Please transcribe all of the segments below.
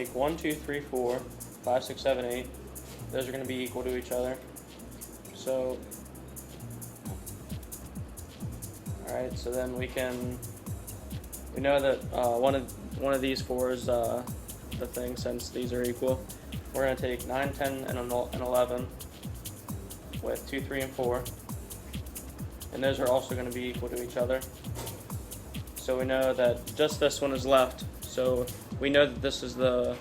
take 1, 2, 3, 4, 5, 6, 7, 8. Those are going to be equal to each other. So, alright, so then we know that one of these four is the thing, since these are equal. We're going to take 9, 10, and 11 with 2, 3, and 4. And those are also going to be equal to each other. So we know that just this one is left. So we know that this is the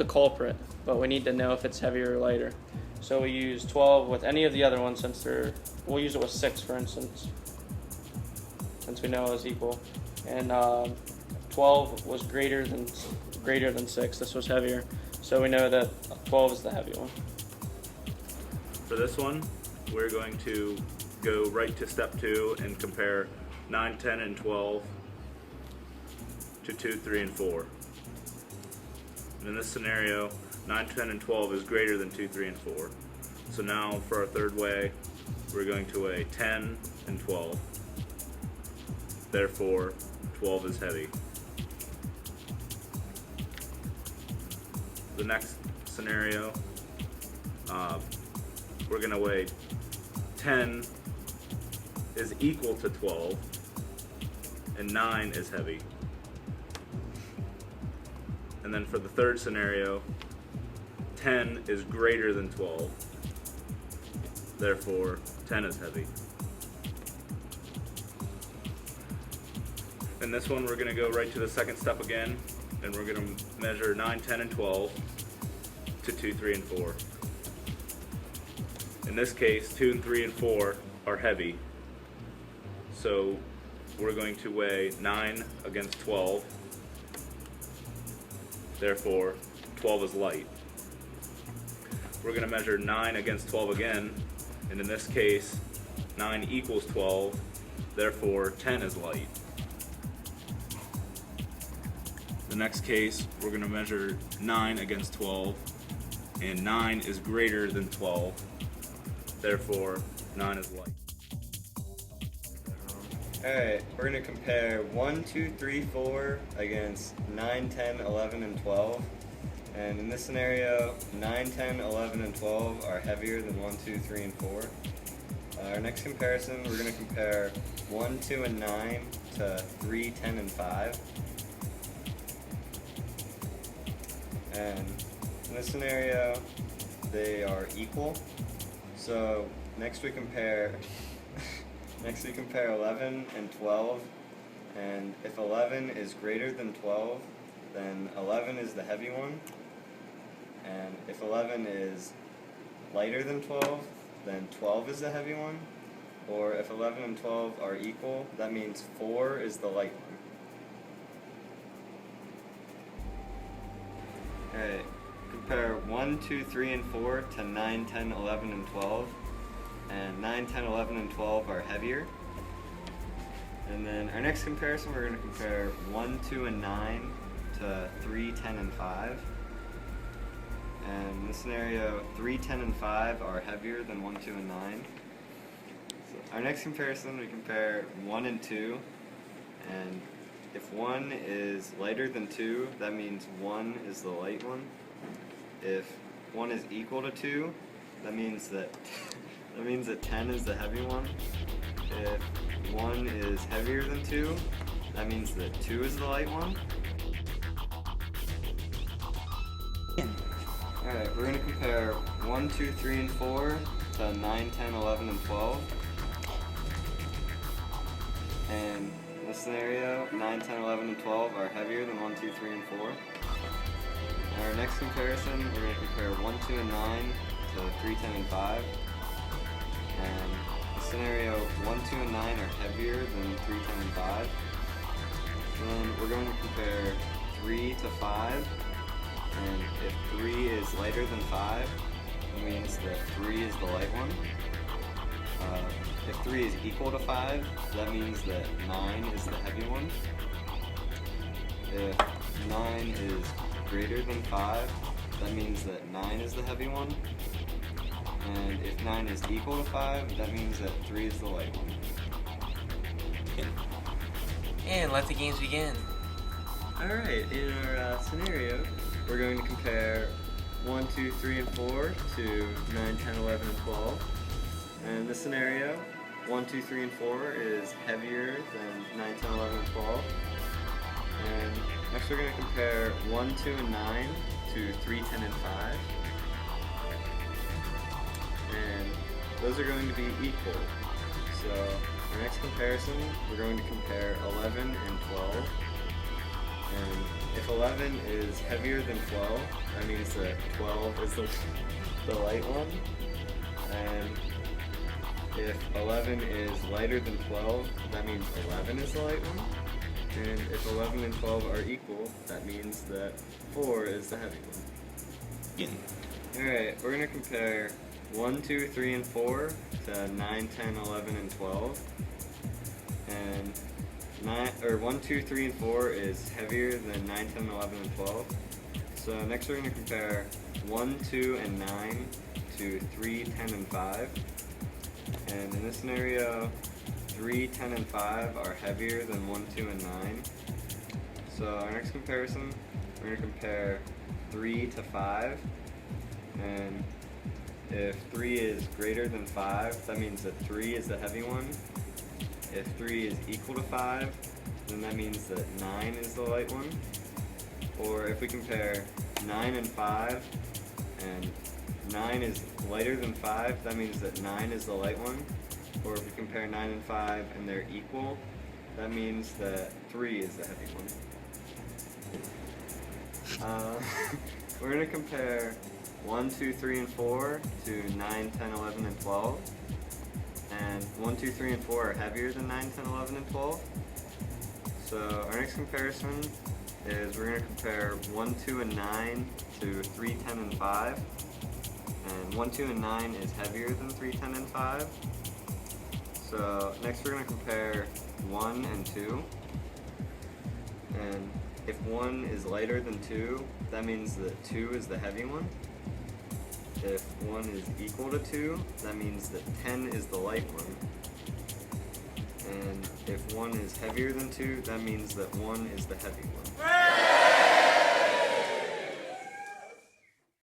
culprit, but we need to know if it's heavier or lighter. So we use 12 with any of the other ones, we'll use it with 6 for instance, since we know it was equal. And 12 was greater than 6. This was heavier. So we know that 12 is the heavy one. For this one, we're going to go right to step 2 and compare 9, 10, and 12 to 2, 3, and 4. And in this scenario, 9, 10, and 12 is greater than 2, 3, and 4. So now for our third weigh, we're going to weigh 10 and 12. Therefore, 12 is heavy. The next scenario, we're going to weigh 10 is equal to 12, and 9 is heavy. And then for the third scenario, 10 is greater than 12, therefore 10 is heavy. In this one, we're going to go right to the second step again, and we're going to measure 9, 10, and 12 to 2, 3, and 4. In this case, 2 and 3 and 4 are heavy, so we're going to weigh 9 against 12, therefore 12 is light. We're going to measure 9 against 12 again, and in this case 9 equals 12, therefore 10 is light. The next case, we're going to measure 9 against 12, and 9 is greater than 12, therefore 9 is light. Alright, we're going to compare 1, 2, 3, 4 against 9, 10, 11, and 12. And in this scenario, 9, 10, 11, and 12 are heavier than 1, 2, 3, and 4. Our next comparison, we're going to compare 1, 2, and 9 to 3, 10, and 5. And in this scenario, they are equal. So next we compare 11 and 12, and if 11 is greater than 12, then 11 is the heavy one, and if 11 is lighter than 12, then 12 is the heavy one, or if 11 and 12 are equal, that means 4 is the light one. Alright, compare 1, 2, 3, and 4 to 9, 10, 11, and 12. And 9, 10, 11, and 12 are heavier. And then our next comparison, we're going to compare 1, 2, and 9 to 3, 10, and 5. And in this scenario, 3, 10, and 5 are heavier than 1, 2, and 9. So our next comparison, we compare 1 and 2. And if 1 is lighter than 2, that means 1 is the light one. If 1 is equal to 2, that means that 10 is the heavy one. If 1 is heavier than 2, that means that 2 is the light one. Alright, we're going to compare 1, 2, 3, and 4 to 9, 10, 11, and 12. And in this scenario, 9, 10, 11, and 12 are heavier than 1, 2, 3, and 4. In our next comparison, we're going to compare 1, 2, and 9 to 3, 10, and 5. And the scenario 1, 2, and 9 are heavier than 3, 10, and 5. And then we're going to compare 3 to 5. And if 3 is lighter than 5, it means that 3 is the light one. If 3 is equal to 5, that means that 9 is the heavy one. If 9 is greater than 5, that means that 9 is the heavy one. And if 9 is equal to 5, that means that 3 is the light one. And let the games begin. Alright, in our scenario, we're going to compare 1, 2, 3, and 4 to 9, 10, 11, and 12. And in this scenario, 1, 2, 3, and 4 is heavier than 9, 10, 11, and 12. And next we're going to compare 1, 2, and 9 to 3, 10, and 5. And those are going to be equal. So our next comparison, we're going to compare 11 and 12. And if 11 is heavier than 12, that means that 12 is the light one. And if 11 is lighter than 12, that means 11 is the light one. And if 11 and 12 are equal, that means that 4 is the heavy one. Alright, we're going to compare 1, 2, 3, and 4 to 9, 10, 11, and 12. And 1, 2, 3, and 4 is heavier than 9, 10, 11, and 12. So next we're going to compare 1, 2, and 9 to 3, 10, and 5. And in this scenario, 3, 10, and 5 are heavier than 1, 2, and 9. So our next comparison, we're going to compare 3 to 5. And if 3 is greater than 5, that means that 3 is the heavy one. If 3 is equal to 5, then that means that 9 is the light one. Or if we compare 9 and 5, and 9 is lighter than 5, that means that 9 is the light one. Or if we compare 9 and 5 and they're equal, that means that 3 is the heavy one. We're going to compare 1, 2, 3, and 4 to 9, 10, 11, and 12. And 1, 2, 3, and 4 are heavier than 9, 10, 11, and 12. So our next comparison is we're going to compare 1, 2, and 9 to 3, 10, and 5. And 1, 2, and 9 is heavier than 3, 10, and 5. So next we're going to compare 1 and 2. And if 1 is lighter than 2, that means that 2 is the heavy one. If 1 is equal to 2, that means that 10 is the light one. And if 1 is heavier than 2, that means that 1 is the heavy one.